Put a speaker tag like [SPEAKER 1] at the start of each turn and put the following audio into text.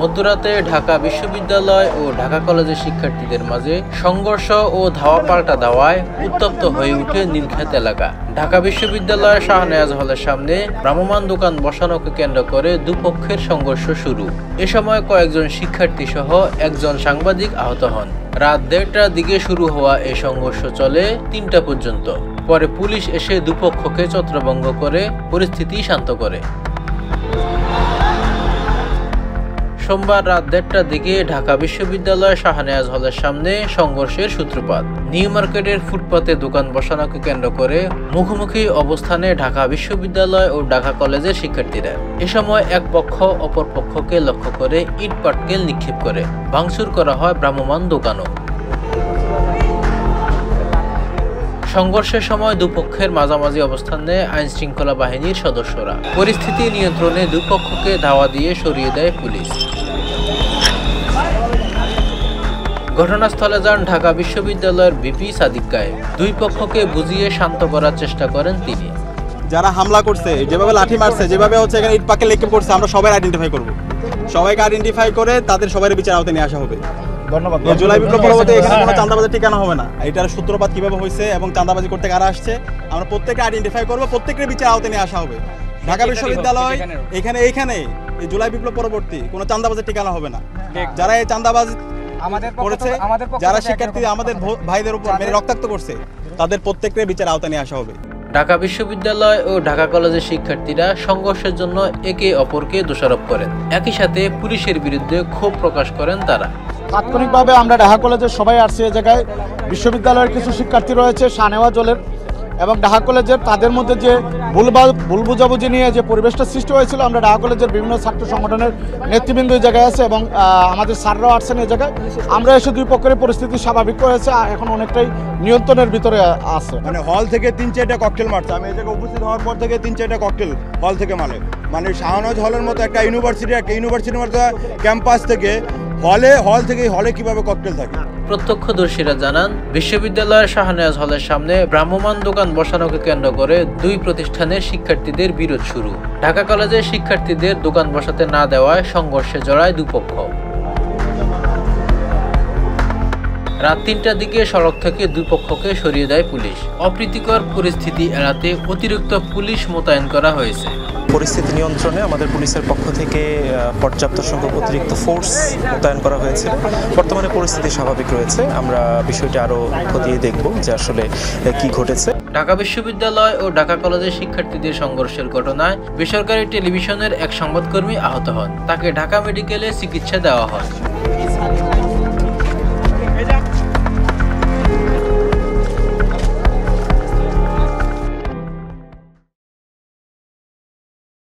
[SPEAKER 1] মধ্যরাতে ঢাকা বিশ্ববিদ্যালয় ও ঢাকা কলেজের শিক্ষার্থীদের মাঝে সংঘর্ষ ও ধাওয়া পাল্টা ধাওয়ায় উত্তপ্ত হয়ে ওঠে নীলক্ষেত এলাকা। ঢাকা বিশ্ববিদ্যালয়ের শাহনেওয়াজ হলের সামনে ভ্রাম্যমাণ দোকান বসানোকে কেন্দ্র করে দুপক্ষের সংঘর্ষ শুরু। এ সময় কয়েকজন শিক্ষার্থী সহ একজন সাংবাদিক আহত হন। রাত ১:৩০টার দিকে শুরু হওয়া এই সংঘর্ষ চলে ৩টা পর্যন্ত। পরে পুলিশ এসে দুপক্ষকে ছত্রভঙ্গ করে পরিস্থিতি শান্ত করে। সোমবার রাত ১:৩০টার দিকে ঢাকা বিশ্ববিদ্যালয় শাহনেওয়াজ হলের সামনে সংঘর্ষের সূত্রপাত। নিউ মার্কেটের ফুটপাতে দোকান বসানোকে কেন্দ্র করে মুখোমুখি অবস্থানে ঢাকা বিশ্ববিদ্যালয় ও ঢাকা কলেজের শিক্ষার্থীরা। এ সময় এক পক্ষ অপর পক্ষকে লক্ষ্য করে ইট পাটকেল নিক্ষেপ করে ভাঙচুর করা হয় ভ্রাম্যমাণ দোকানও। সংঘর্ষের সময় দুপক্ষের মাঝামাঝি অবস্থান নেয় আইন শৃঙ্খলা বাহিনীর সদস্যরা। পরিস্থিতি নিয়ন্ত্রণে দুপক্ষকে ধাওয়া দিয়ে সরিয়ে দেয় পুলিশ। ঘটনাস্থলে যান ঢাকা বিশ্ববিদ্যালয়ের ভিপি সাদিক গায়েব। দুই পক্ষকে বুঝিয়ে শান্ত করার চেষ্টা করেন তিনি।
[SPEAKER 2] যারা হামলা করছে, যেভাবে লাঠি মারছে, যেভাবে হচ্ছে এখানে ইট পাটকেল নিক্ষেপ করছে, আমরা সবাই আইডেন্টিফাই করব। সবাইকে আইডেন্টিফাই করে তাদের সবার বিচার আওতায় নিয়ে আসা হবে। ধন্যবাদ। জুলাই বিপ্লব পরবর্তী এখানে কোনো চাঁদাবাজি ঠিকানা হবে না। এটার সূত্রপাত কিভাবে হয়েছে এবং চাঁদাবাজি করতে কারা আসছে আমরা প্রত্যেককে আইডেন্টিফাই করবো, প্রত্যেকের বিচার আওতায় নিয়ে আসা হবে। ঢাকা বিশ্ববিদ্যালয় এইখানে এই জুলাই বিপ্লব পরবর্তী কোনো চাঁদাবাজির ঠিকানা হবে না। যারা এই চাঁদাবাজ করেছে, যারা শিক্ষার্থী আমাদের ভাইদের উপর মেরে রক্তাক্ত করছে, তাদের প্রত্যেকের বিচার আওতায় নিয়ে আসা হবে।
[SPEAKER 1] ঢাকা বিশ্ববিদ্যালয় ও ঢাকা কলেজের শিক্ষার্থীরা সংঘর্ষের জন্য একে অপরকে দোষারোপ করেন। একই সাথে পুলিশের বিরুদ্ধে ক্ষোভ প্রকাশ করেন তারা।
[SPEAKER 3] তাৎক্ষণিকভাবে আমরা ঢাকা কলেজের সবাই আসছি এই জায়গায়। বিশ্ববিদ্যালয়ের কিছু শিক্ষার্থী রয়েছে শাহনেওয়াজ হলের এবং ঢাকা কলেজের, তাদের মধ্যে যে ভুল বুঝাবুঝি নিয়ে যে পরিবেশটা সৃষ্টি হয়েছিল, আমরা ঢাকা কলেজের বিভিন্ন ছাত্র সংগঠনের নেতৃবৃন্দ এই জায়গায় আছে এবং আমাদের স্যাররাও আসছেন এই জায়গায়। আমরা এসে দুই পক্ষের পরিস্থিতি স্বাভাবিক হয়েছে, এখন অনেকটাই নিয়ন্ত্রণের ভিতরে আছে।
[SPEAKER 2] মানে হল থেকে ৩-৪টা ককটেল মারছে। আমি এই জায়গায় উপস্থিত হওয়ার পর থেকে 3-4টা ককটেল হল থেকে মানে শাহনেওয়াজ হলের মতো একটা ইউনিভার্সিটির মতো ক্যাম্পাস থেকে হলে কিভাবে ককটেল থাকে।
[SPEAKER 1] প্রত্যক্ষদর্শীরা জানান, বিশ্ববিদ্যালয়ের শাহনেওয়াজ হলের সামনে ভ্রাম্যমাণ দোকান বসানোকে কেন্দ্র করে দুই প্রতিষ্ঠানের শিক্ষার্থীদের বিরোধ শুরু। ঢাকা কলেজের শিক্ষার্থীদের দোকান বসাতে না দেওয়ায় সংঘর্ষে জড়ায় দুপক্ষ। রাত ৩টার দিকে সড়ক থেকে দুই পক্ষকে সরিয়ে দেয় পুলিশ। অপ্রীতিকর পরিস্থিতি এড়াতে অতিরিক্ত পুলিশ মোতায়েন করা হয়েছে।
[SPEAKER 4] পরিস্থিতি নিয়ন্ত্রণে আমাদের পুলিশের পক্ষ থেকে পর্যাপ্ত সংখ্যক অতিরিক্ত ফোর্স মোতায়েন করা হয়েছে। বর্তমানে পরিস্থিতি স্বাভাবিক রয়েছে। আমরা বিষয়টি আরও খতিয়ে দেখব যে আসলে কি ঘটেছে।
[SPEAKER 1] ঢাকা বিশ্ববিদ্যালয় ও ঢাকা কলেজের শিক্ষার্থীদের সংঘর্ষের ঘটনায় বেসরকারি টেলিভিশনের এক সংবাদকর্মী আহত হন। তাকে ঢাকা মেডিকেলে চিকিৎসা দেওয়া হয়।